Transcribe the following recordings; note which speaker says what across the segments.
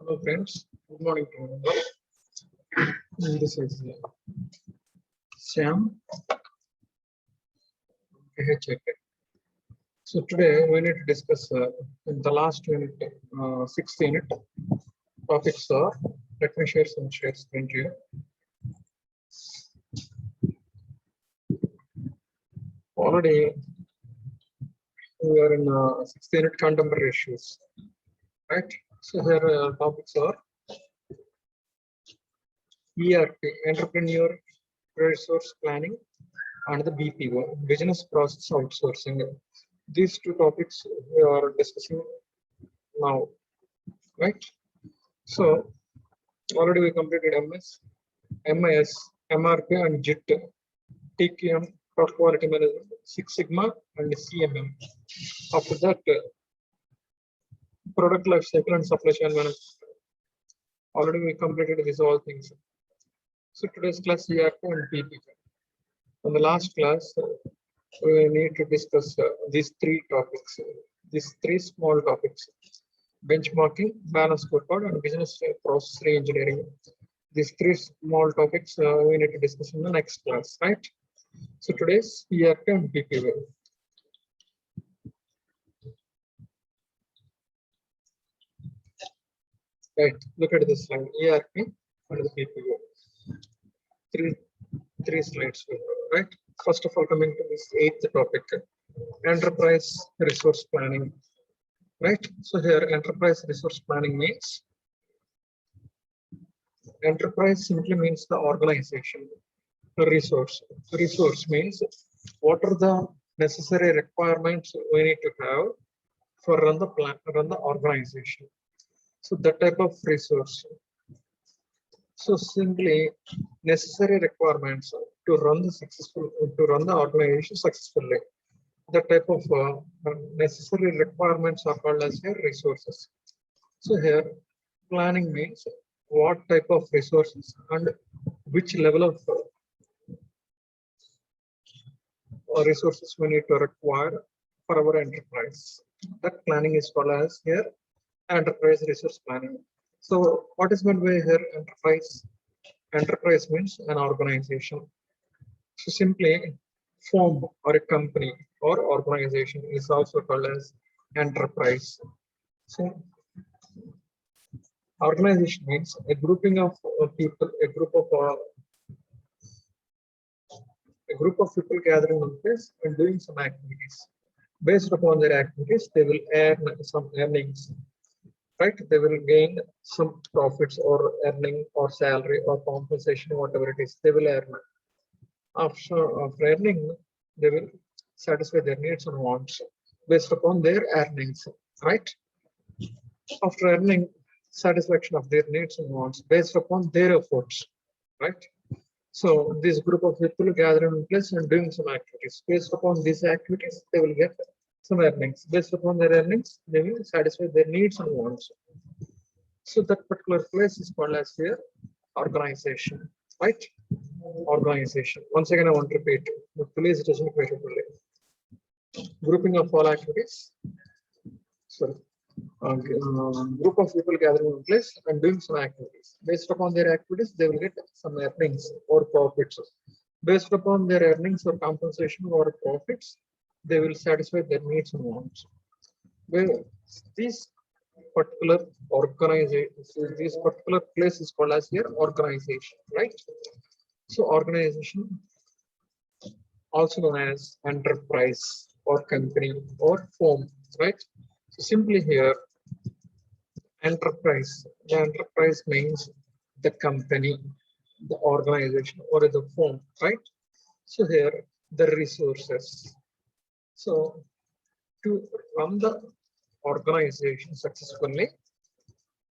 Speaker 1: Hello friends, good morning to all. This is Sam. So today we need to discuss in the last unit, 6th unit, topics are, let me share some screen to you. Already we are in 6th unit contemporary issues, right? So here topics are ERP, Entrepreneur Resource Planning, and the BPO, Business Process Outsourcing. These two topics we are discussing now, right? So already we completed MS, MIS, MRP, and JIT, TQM, Product Quality Management, Six Sigma, and CMM. After that, Product Life Cycle and Supply Chain Management. Already we completed these all things. So today's class ERP and BPO. In the last class, we need to discuss these three topics, these three small topics: benchmarking, balance scorecard, and business process re-engineering. These three small topics we need to discuss in the next class, right? So today's ERP and BPO. Right, look at this slide, ERP and the BPO. Three slides, right? First of all, coming to this 8th topic, enterprise resource planning, right? So here, enterprise resource planning means, enterprise simply means the organization. Resource means what are the necessary requirements we need to have for run the organization. So that type of resource. So simply necessary requirements to run the organization successfully. That type of necessary requirements are called as here resources. So here planning means what type of resources and which level of resources we need to require for our enterprise. That planning is called as here enterprise resource planning. So what is meant by here enterprise? Enterprise means an organization. So simply firm or a company or organization is also called as enterprise. So organization means a grouping of people, a group of people gathering in place and doing some activities. Based upon their activities, they will earn some earnings. Right, they will gain some profits or earning or salary or compensation, whatever it is, they will earn. After earning, they will satisfy their needs and wants based upon their earnings, right? After earning, satisfaction of their needs and wants based upon their efforts, right? So this group of people gathering in place and doing some activities. Based upon these activities, they will get some earnings. Based upon their earnings, they will satisfy their needs and wants. So that particular place is called as here organization, right? Organization. Once again, I want to repeat, please listen carefully. Grouping of all activities. So group of people gathering in place and doing some activities. Based upon their activities, they will get some earnings or profits. Based upon their earnings or compensation or profits, they will satisfy their needs and wants. Well, this particular organization, this particular place is called as here organization, right? So organization, also known as enterprise or company or firm, right? So simply here, enterprise. The enterprise means the company, the organization, or the firm, right? So here, the resources. So to run the organization successfully,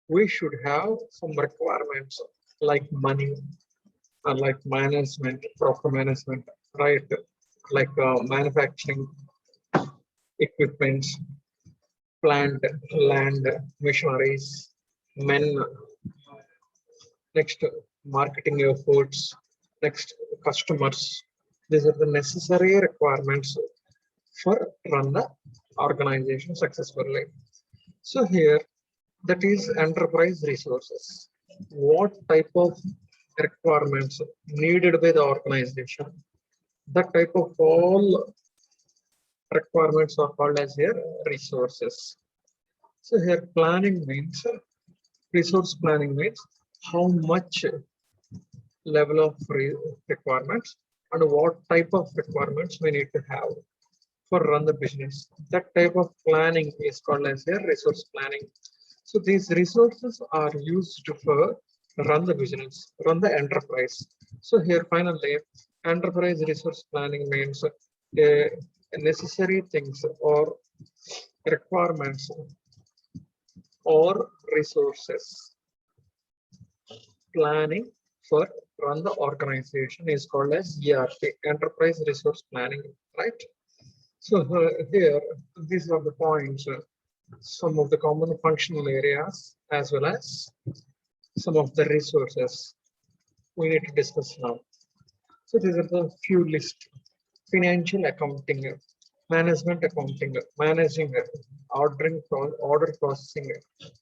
Speaker 1: we should have some requirements like money, like management, proper management, right? Like manufacturing equipment, plant, land, machineries, men. Next, marketing efforts. Next, customers. These are the necessary requirements for run the organization successfully. So here that is enterprise resources. What type of requirements needed by the organization? That type of all requirements are called as here resources. So here planning means resource planning means how much level of requirements and what type of requirements we need to have for run the business. That type of planning is called as a resource planning. So these resources are used for run the business, run the enterprise. So here finally, enterprise resource planning means necessary things or requirements or resources planning for run the organization is called as ERP, enterprise resource planning, right? So here, these are the points, some of the common functional areas as well as some of the resources we need to discuss now. So these are the few lists: financial accounting, management accounting, managing, ordering, order processing,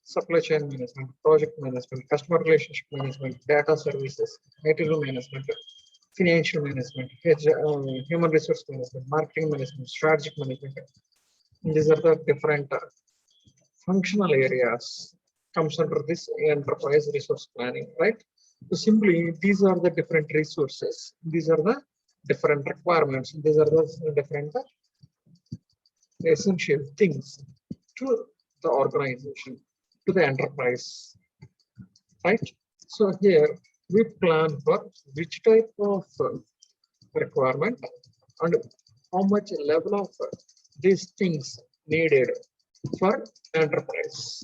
Speaker 1: supply chain management, project management, customer relationship management, data services, material management, financial management, human resource management, marketing management, strategic management. These are the different functional areas comes under this enterprise resource planning, right? So simply, these are the different resources. These are the different requirements. These are the different essential things to the organization, to the enterprise, right? So here we plan for which type of requirement and how much level of these things needed for enterprise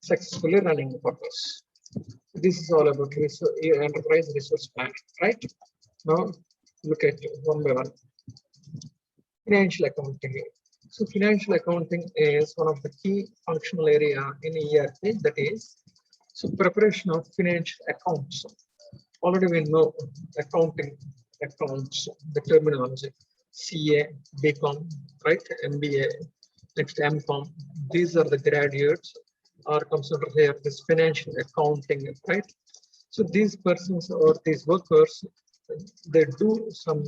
Speaker 1: successfully running the purpose. This is all about enterprise resource planning, right? Now look at one by one. Financial accounting. So financial accounting is one of the key functional area in ERP, that is so preparation of financial accounts. Already we know accounting, accounts, the terminology, CA, BCom, right, MBA, next MCom. These are the graduates or comes under here this financial accounting, right? So these persons or these workers, they do some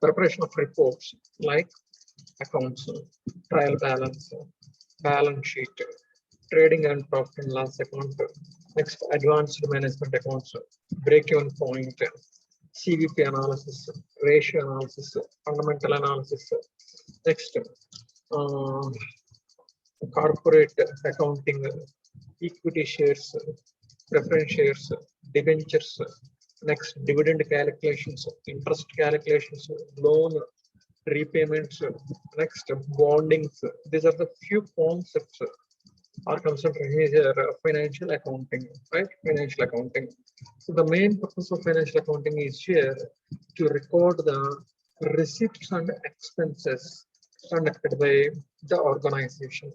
Speaker 1: preparation of reports like accounts, trial balance, balance sheet, trading and profit and loss account, next advanced management accounts, break-even point, CVP analysis, ratio analysis, fundamental analysis, next corporate accounting, equity shares, preference shares, debentures, next dividend calculations, interest calculations, loan repayments, next bondings. These are the few concepts are considered here financial accounting, right? Financial accounting. So the main purpose of financial accounting is here to record the receipts and expenses conducted by the organization.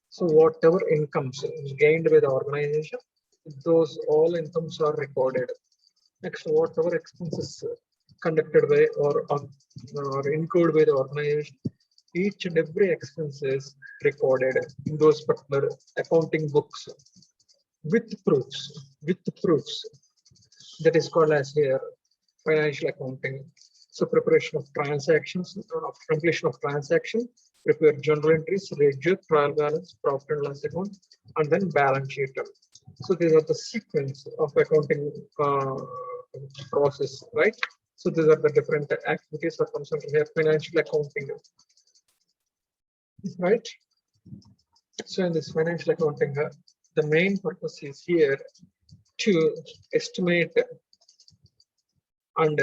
Speaker 1: So whatever incomes gained by the organization, those all incomes are recorded. Next, whatever expenses conducted by or incurred by the organization, each and every expense is recorded in those particular accounting books with proofs. With proofs. That is called as here financial accounting. So preparation of transactions, completion of transaction, prepare journal entries, ledger, trial balance, profit and loss account, and then balance sheet. So these are the sequence of accounting process, right? So these are the different activities that comes under here financial accounting, right? So in this financial accounting, the main purpose is here to estimate and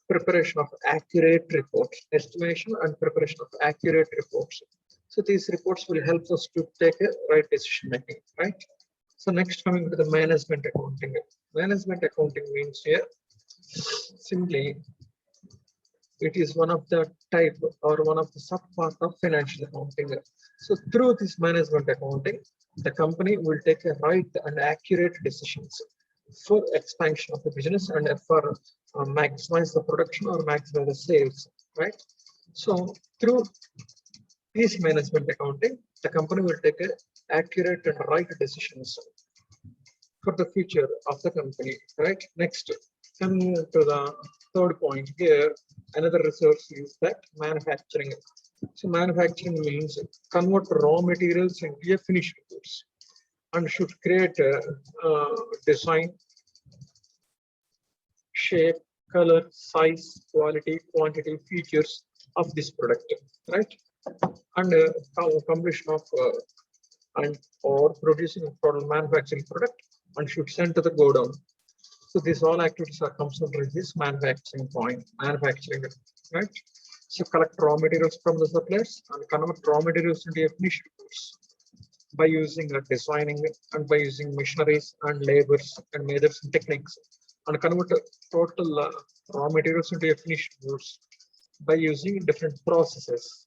Speaker 1: preparation of accurate reports, estimation and preparation of accurate reports. So these reports will help us to take a right decision making, right? So next, coming to the management accounting. Management accounting means here simply it is one of the type or one of the sub part of financial accounting. So through this management accounting, the company will take a right and accurate decisions for expansion of the business and for maximize the production or maximize the sales, right? So through is management accounting. The company will take accurate and right decisions for the future of the company, right? Next, coming to the third point here, another resource is that manufacturing. So manufacturing means convert raw materials into a finished goods and should create a design, shape, color, size, quality, quantity, features of this product, right? And completion of and or producing a product, manufacturing product, and should send to the go down. So these all activities are comes under this manufacturing point, manufacturing, right? So collect raw materials from the suppliers and convert raw materials into a finished goods by using designing and by using machineries and labors and methods and techniques, and convert total raw materials into a finished goods by using different processes.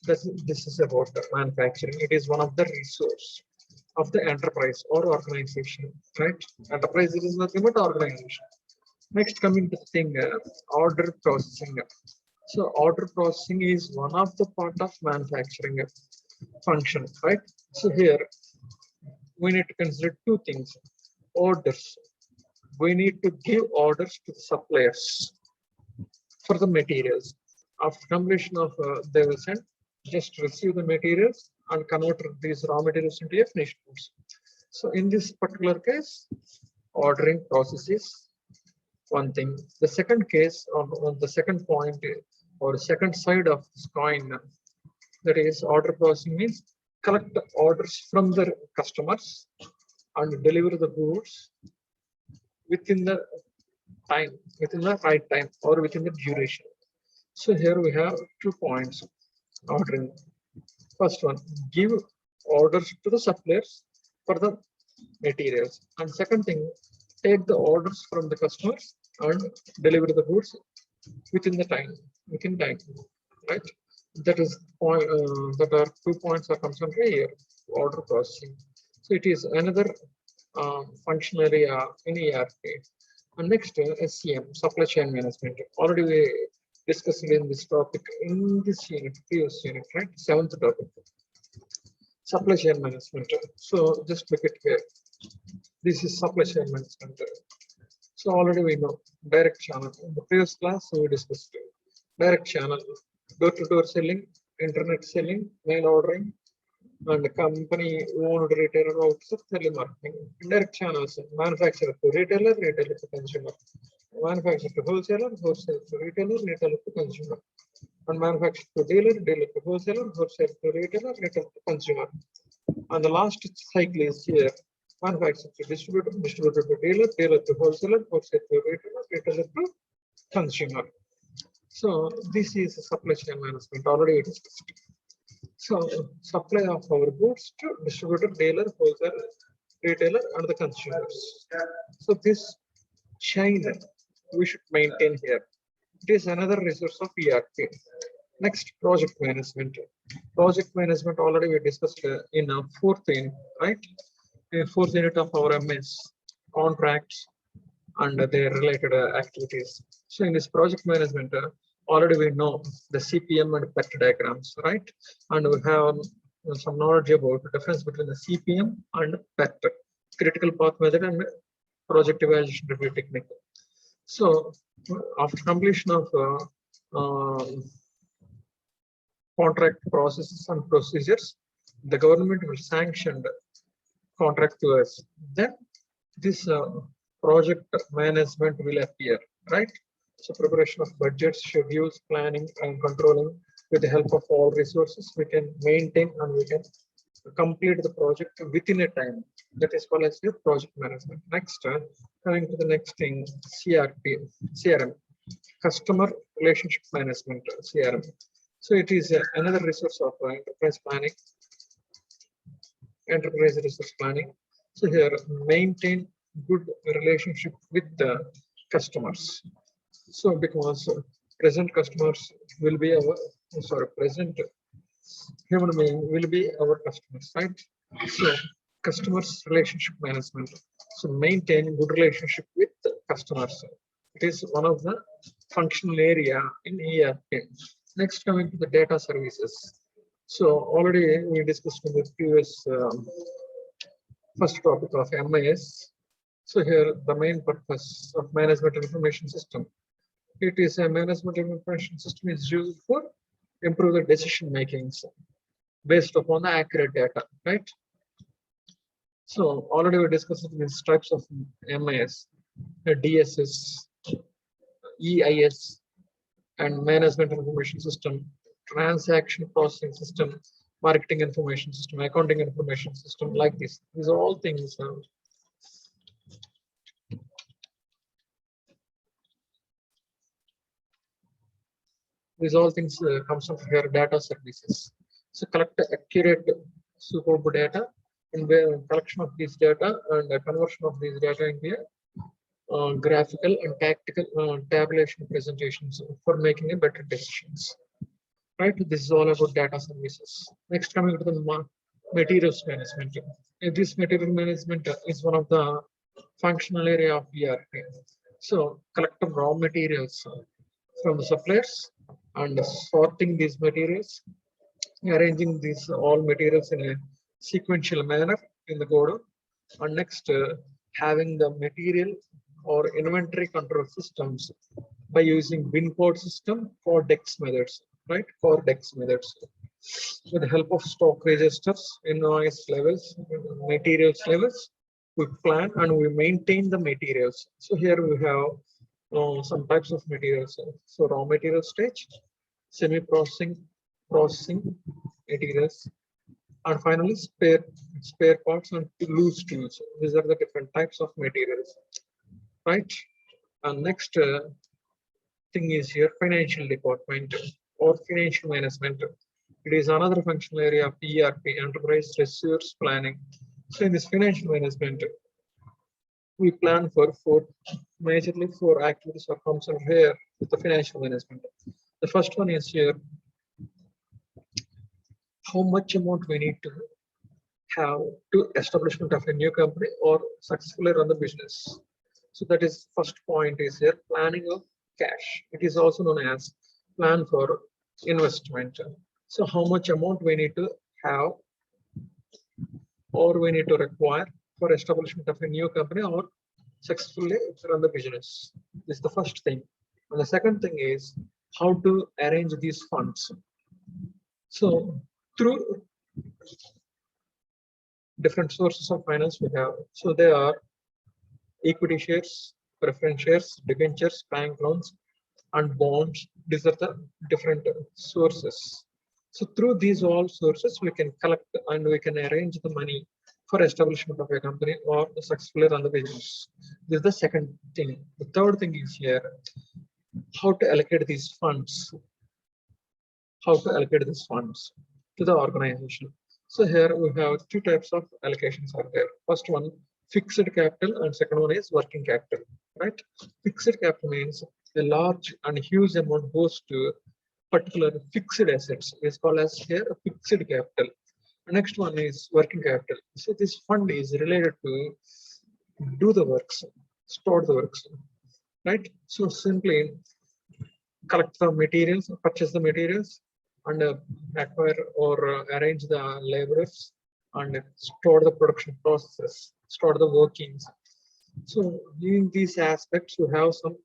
Speaker 1: This is about manufacturing. It is one of the resource of the enterprise or organization, right? Enterprise is nothing but organization. Next, coming to the thing, order processing. So order processing is one of the part of manufacturing function, right? So here we need to consider two things. Orders. We need to give orders to the suppliers for the materials. After completion of they will send, just receive the materials and convert these raw materials into a finished goods. So in this particular case, ordering process is one thing. The second case, on the second point or second side of this coin, that is order processing means collect the orders from the customers and deliver the goods within the time, within the right time or within the duration. So here we have 2 points ordering. First one, give orders to the suppliers for the materials, and second thing, take the orders from the customers and deliver the goods within time, right? That is point. That are 2 points are concerned here. Order processing. So it is another function area in ERP. And next, SCM, supply chain management. Already we discussed in this topic in this unit, previous unit, right? 7th topic, supply chain management. So just look at here. This is supply chain management. So already we know direct channel. In the previous class, we discussed direct channel, door-to-door selling, internet selling, mail ordering, and company owned retailer outsource telemarketing. Indirect channels, manufacturer to retailer, retailer to consumer, manufacturer to wholesaler, wholesaler to retailer, retailer to consumer, and manufacturer to dealer, dealer to wholesaler, wholesaler to retailer, retailer to consumer. And the last cycle is here: manufacturer to distributor, distributor to dealer, dealer to wholesaler, wholesaler to retailer, retailer to consumer. So this is supply chain management, already discussed. So supply of our goods to distributor, dealer, wholesaler, retailer, and the consumers. So this chain we should maintain here. It is another resource of ERP. Next, project management. Project management already we discussed in our 4th unit, right? In 4th unit of our MS, contracts and their related activities. So in this project management, already we know the CPM and PERT diagrams, right? And we have some knowledge about the difference between the CPM and PERT, critical path method and project evaluation review technique. So after completion of contract processes and procedures, the government will sanction the contract to us. Then this project management will appear, right? So preparation of budgets, schedules, planning and controlling. With the help of all resources, we can maintain and we can complete the project within a time. That is called as your project management. Next, coming to the next thing, CRM, customer relationship management, CRM. So it is another resource of enterprise planning, enterprise resource planning. So here, maintain good relationship with the customers. So because present customers will be our, present human being will be our customers, right? So customers relationship management. So maintain good relationship with the customers. It is one of the functional area in ERP. Next, coming to the data services. So already we discussed in the previous first topic of MIS. So here the main purpose of management information system. It is a management information system is used for improve the decision makings based upon the accurate data, right? So already we discussed these types of MIS, DSS, EIS, and management information system, transaction processing system, marketing information system, accounting information system, like this. These are all things. These all things comes from here data services. So collect accurate superb data and the collection of these data and the conversion of these data into graphical and tactical tabulation presentations for making a better decisions. Right, this is all about data services. Next, coming to the materials management. This material management is one of the functional area of ERP. So collect the raw materials from the suppliers and sorting these materials, arranging these all materials in a sequential manner in the godown, and next having the material or inventory control systems by using bin code system for DEX methods, right? For DEX methods. With the help of stock registers, invoice levels, materials levels, we plan and we maintain the materials. So here we have some types of materials. So raw material stage, semi-processing, processing materials, and finally spare parts and loose tools. These are the different types of materials, right? And next thing is here financial department or financial management. It is another functional area of ERP, enterprise resource planning. So in this financial management, we plan for majorly four activities or concerned here with the financial management. The first one is here how much amount we need to have to establishment of a new company or successfully run the business. So that is first point is here planning of cash. It is also known as plan for investment. So how much amount we need to have or we need to require for establishment of a new company or successfully run the business. This is the first thing. And the second thing is how to arrange these funds. So through different sources of finance we have. So they are equity shares, preference shares, debentures, bank loans, and bonds. These are the different sources. So through these all sources, we can collect and we can arrange the money for establishment of a company or successfully run the business. This is the second thing. The third thing is here, how to allocate these funds. How to allocate these funds to the organization. So here we have two types of allocations are there. First one, fixed capital, and second one is working capital, right? Fixed capital means a large and huge amount goes to particular fixed assets. It's called as here fixed capital. The next one is working capital. So this fund is related to do the works, store the works, right? So simply collect the materials, purchase the materials, and acquire or arrange the laborers and store the production processes, store the workings. So in these aspects, you have some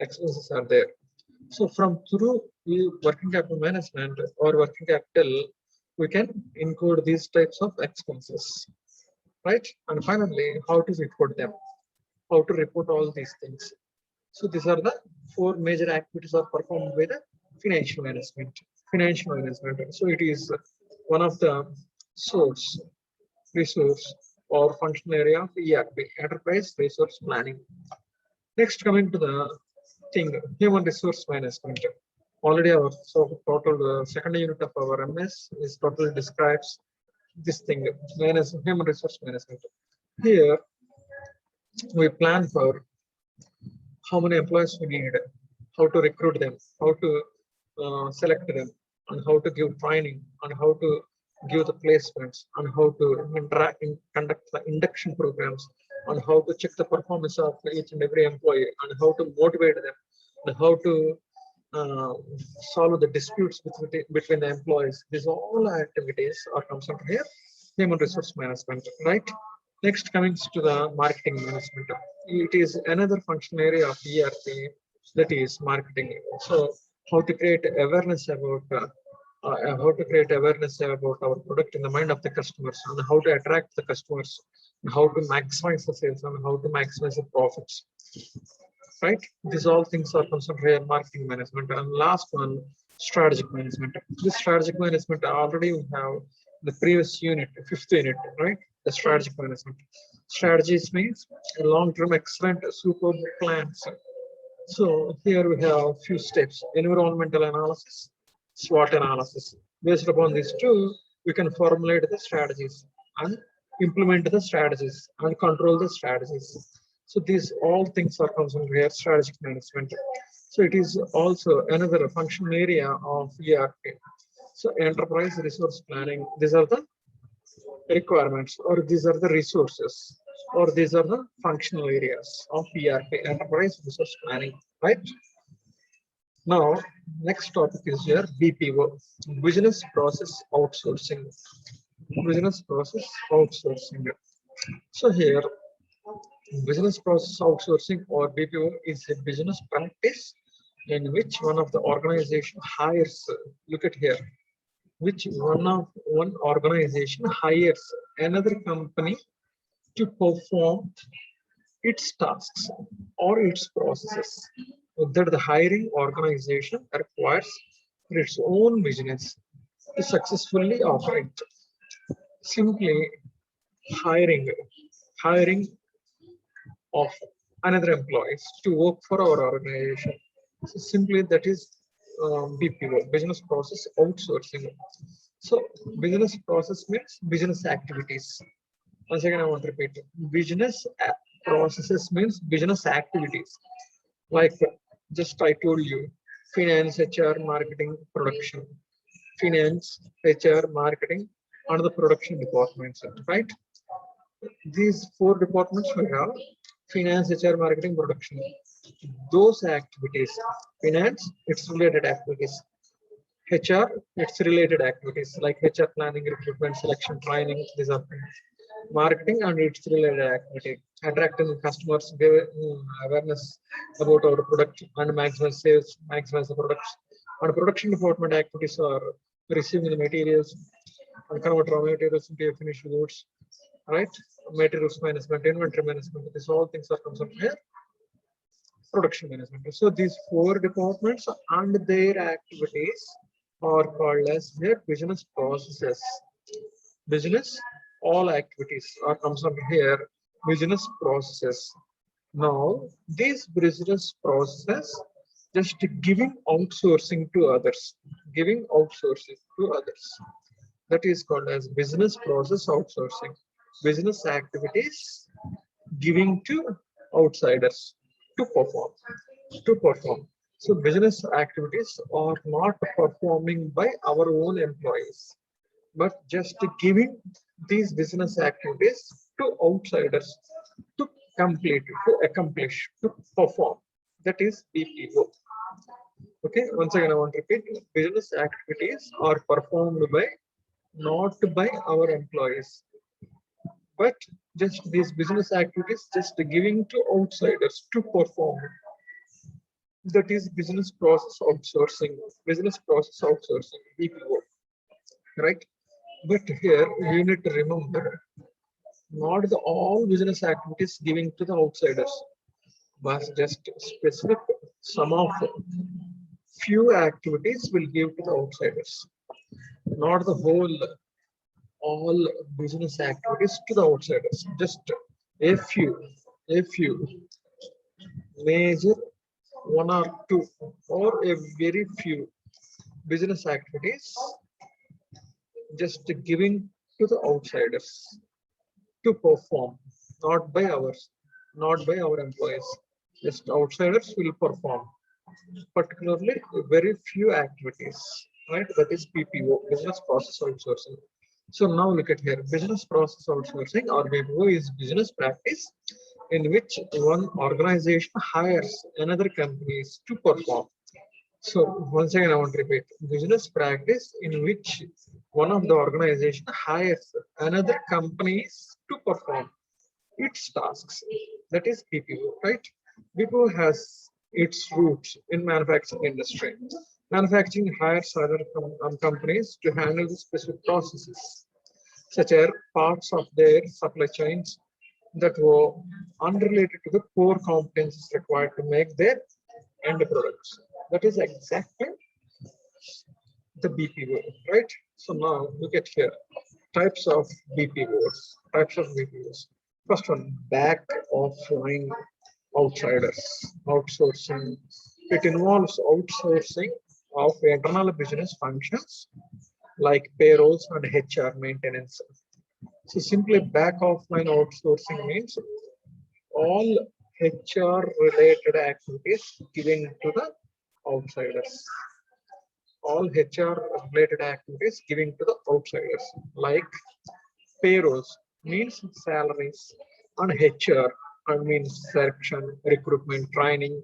Speaker 1: expenses are there. So from through working capital management or working capital, we can include these types of expenses, right? And finally, how to report them, how to report all these things. So these are the four major activities are performed by the financial management. Financial management. So it is one of the resource or functional area of ERP, enterprise resource planning. Next, coming to the thing, human resource management. Already our total second unit of our MS is totally describes this thing, human resource management. Here we plan for how many employees we need, how to recruit them, how to select them, and how to give training, and how to give the placements, and how to conduct the induction programs, and how to check the performance of each and every employee, and how to motivate them, and how to uh, solve the disputes between the employees. These all activities are comes under here human resource management, right? Next comes to the marketing management. It is another function area of ERP, that is marketing. So how to create awareness about how to create awareness about our product in the mind of the customers, and how to attract the customers, and how to maximize the sales, and how to maximize the profits, right? These all things are considered here marketing management. And last one, strategic management. This strategic management already we have the previous unit, fifth unit, right? The strategic management. Strategies means long-term excellent super plans. So here we have few steps: environmental analysis, SWOT analysis. Based upon these two, we can formulate the strategies and implement the strategies and control the strategies. So these all things are considered here strategic management. So it is also another function area of ERP. So enterprise resource planning, these are the requirements, or these are the resources, or these are the functional areas of ERP, enterprise resource planning, right? Now, next topic is here BPO, business process outsourcing. Business process outsourcing. So here, business process outsourcing or BPO is a business practice in which one of the organization hires. Look at here, which one organization hires another company to perform its tasks or its processes that the hiring organization requires for its own business to successfully operate. Simply hiring of another employees to work for our organization. So simply that is BPO, business process outsourcing. So business process means business activities. Once again, I want to repeat: business processes means business activities. Like just I told you, finance, HR, marketing, production. Finance, HR, marketing, and the production departments, right? These four departments we have: finance, HR, marketing, production. Those activities, finance, its related activities; HR, its related activities like HR planning, recruitment, selection, training. These are things. Marketing and its related activity, attracting customers, give awareness about our product and maximize sales, maximize the products. And production department activities are receiving the materials and convert raw materials into finished goods, right? Materials management, inventory management, these all things are concerned here production management. So these four departments and their activities are called as their business processes. Business, all activities are comes under here business processes. Now these business processes just giving outsourcing to others, giving outsourcing to others. That is called as business process outsourcing. Business activities giving to outsiders to perform. To perform. So business activities are not performing by our own employees, but just giving these business activities to outsiders to complete, to accomplish, to perform. That is BPO. Okay, once again, I want to repeat: business activities are performed by not by our employees, but just these business activities just giving to outsiders to perform. That is business process outsourcing, business process outsourcing, BPO, right? But here you need to remember, not the all business activities giving to the outsiders, but just specific some of few activities will give to the outsiders, not the whole all business activities to the outsiders. Just a few major one or two or a very few business activities just giving to the outsiders to perform, not by ours, not by our employees. Just outsiders will perform, particularly very few activities, right? That is BPO, business process outsourcing. So now look at here, business process outsourcing or BPO is business practice in which one organization hires another companies to perform So once again, I want to repeat: business practice in which one of the organization hires another companies to perform its tasks. That is BPO, right? BPO has its roots in manufacturing industry. Manufacturing hires other companies to handle the specific processes, such as parts of their supply chains that were unrelated to the core competencies required to make their end products. That is exactly the BPO, right? So now look at here. Types of BPOs. Types of BPOs. First one, back offline outsiders, outsourcing. It involves outsourcing of internal business functions like payrolls and HR maintenance. So simply back offline outsourcing means all HR related activities given to the outsiders. All HR related activities giving to the outsiders, like payrolls means salaries, and HR means selection, recruitment, training.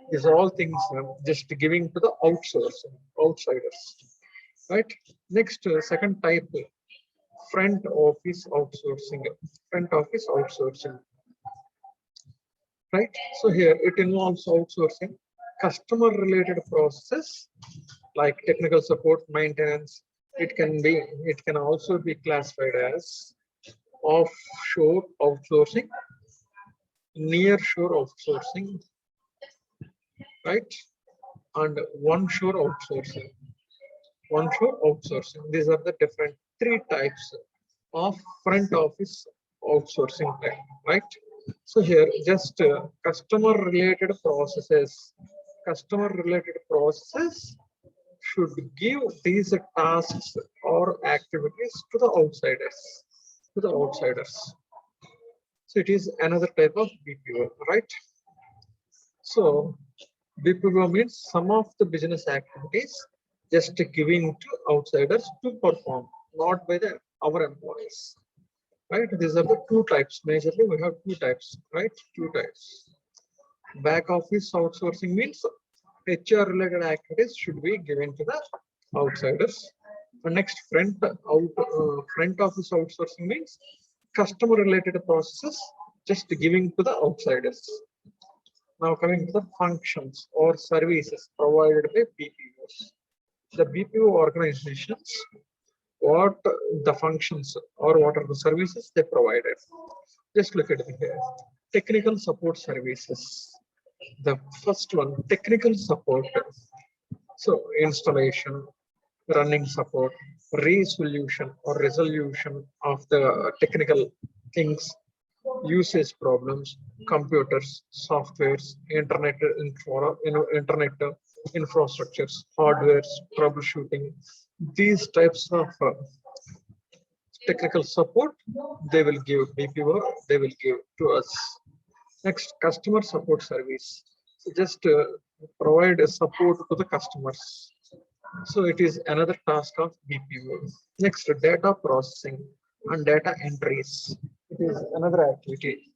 Speaker 1: These all things just giving to the outsiders, right? Next, second type, front office outsourcing. Front office outsourcing, right? So here it involves outsourcing customer related processes like technical support, maintenance. It can also be classified as offshore outsourcing, near shore outsourcing, right? And one shore outsourcing. One shore outsourcing. These are the different three types of front office outsourcing type, right? So here just customer related processes. Customer related processes should give these tasks or activities to the outsiders. To the outsiders. So it is another type of BPO, right? So BPO means some of the business activities just giving to outsiders to perform, not by the our employees. Right? These are the two types. Majorly, we have two types, right? Two types. Back office outsourcing means HR related activities should be given to the outsiders. The next front office outsourcing means customer related processes just giving to the outsiders. Now coming to the functions or services provided by BPOs. The BPO organizations, what the functions or what are the services they provided. Just look at it here. Technical support services. The first one, technical support. So installation, running support, resolution or resolution of the technical things, usage problems, computers, softwares, internet infrastructures, hardwares, troubleshooting. These types of technical support they will give BPO, they will give to us. Next, customer support service. So just provide a support to the customers. So it is another task of BPO. Next, data processing and data entries. It is another activity.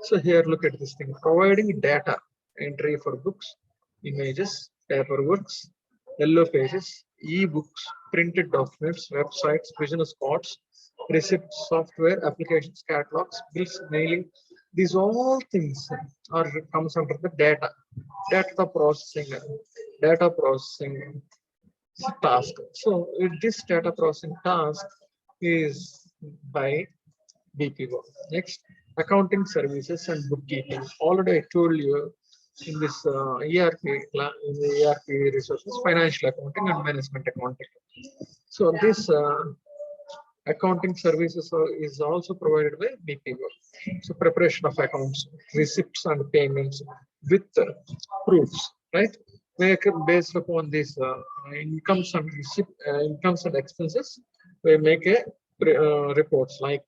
Speaker 1: So here, look at this thing. Providing data entry for books, images, paperworks, yellow pages, e-books, printed documents, websites, business cards, receipts, software, applications, catalogs, bills, mailing. These all things are comes under the data processing, data processing task. So this data processing task is by BPO. Next, accounting services and bookkeeping. Already I told you in this in the ERP resources, financial accounting and management accounting. So this accounting services is also provided by BPO. So preparation of accounts, receipts and payments with proofs, right? Based upon these incomes and expenses, we make a reports like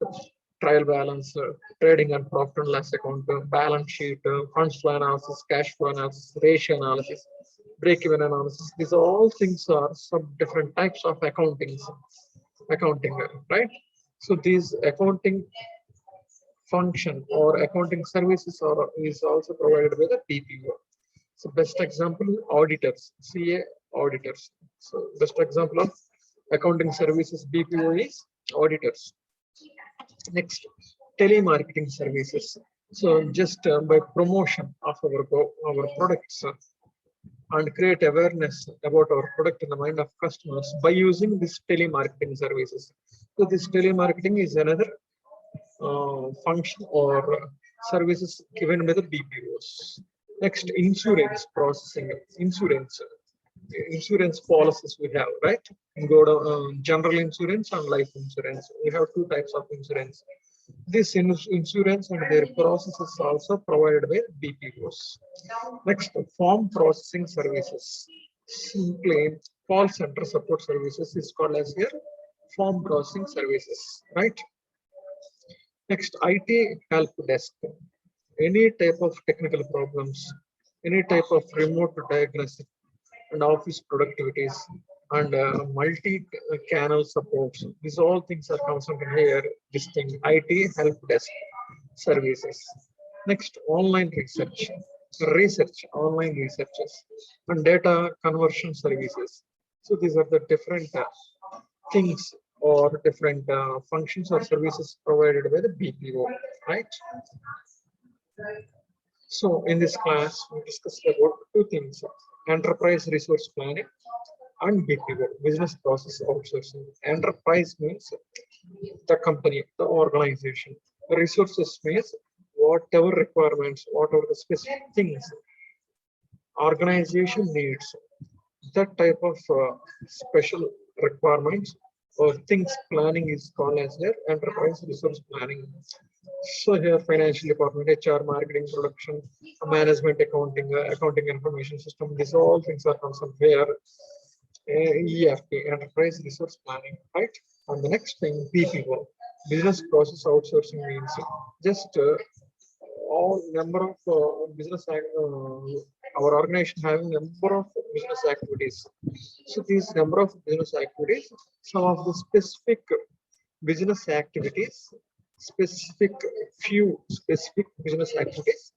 Speaker 1: trial balance, trading and profit and loss account, balance sheet, funds flow analysis, cash flow analysis, ratio analysis, break-even analysis. These all things are some different types of accounting, right? So these accounting function or accounting services is also provided by the BPO. So best example, auditors, CA auditors. So best example of accounting services BPO is auditors. Next, telemarketing services. So just by promotion of our products and create awareness about our product in the mind of customers by using this telemarketing services. So this telemarketing is another function or services given by the BPOs. Next, insurance processing. Insurance policies we have, right? Go to general insurance and life insurance. We have two types of insurance. This insurance and their process is also provided by BPOs. Next, form processing services. Simply, call center support services is called as here form processing services, right? Next, IT help desk. Any type of technical problems, any type of remote diagnostic and office productivities and multi-canal supports. These all things are concerned here. This thing, IT help desk services. Next, online online researches, and data conversion services. So these are the different things or different functions or services provided by the BPO, right? So in this class, we discussed about two things: enterprise resource planning and BPO, business process outsourcing. Enterprise means the company, the organization. Resources means whatever requirements, whatever the specific things organization needs. That type of special requirements or things planning is called as their enterprise resource planning. So here financial department, HR, marketing, production, management, accounting, accounting information system, these all things are concerned where ERP, enterprise resource planning, right? And the next thing, BPO, business process outsourcing means just all number of our organization having number of business activities. So these number of business activities, some of the specific business activities, few specific business activities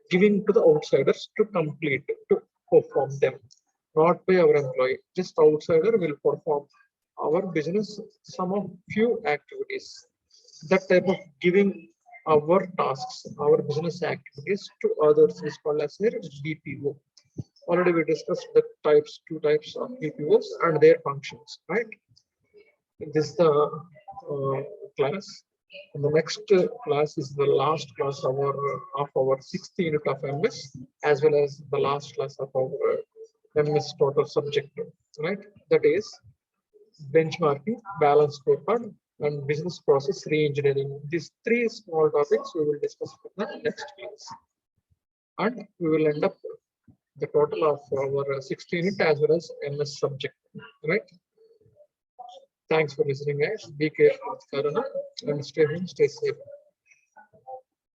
Speaker 1: giving to the outsiders to complete, to perform them, not by our employee. Just outsider will perform our business, some of few activities. That type of giving our tasks, our business activities to others is called as their BPO. Already we discussed the two types of BPOs and their functions, right? This is the class. And the next class is the last class of our 6th unit of MS, as well as the last class of our MS total subject, right? That is benchmarking, balance scorecard, and business process re-engineering. These three small topics we will discuss in the next class, and we will end up the total of our 6th unit as well as MS subject, right? Thanks for listening, guys. Be careful with Corona and stay home, stay safe.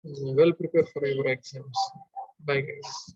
Speaker 1: Well prepared for your exams. Bye, guys.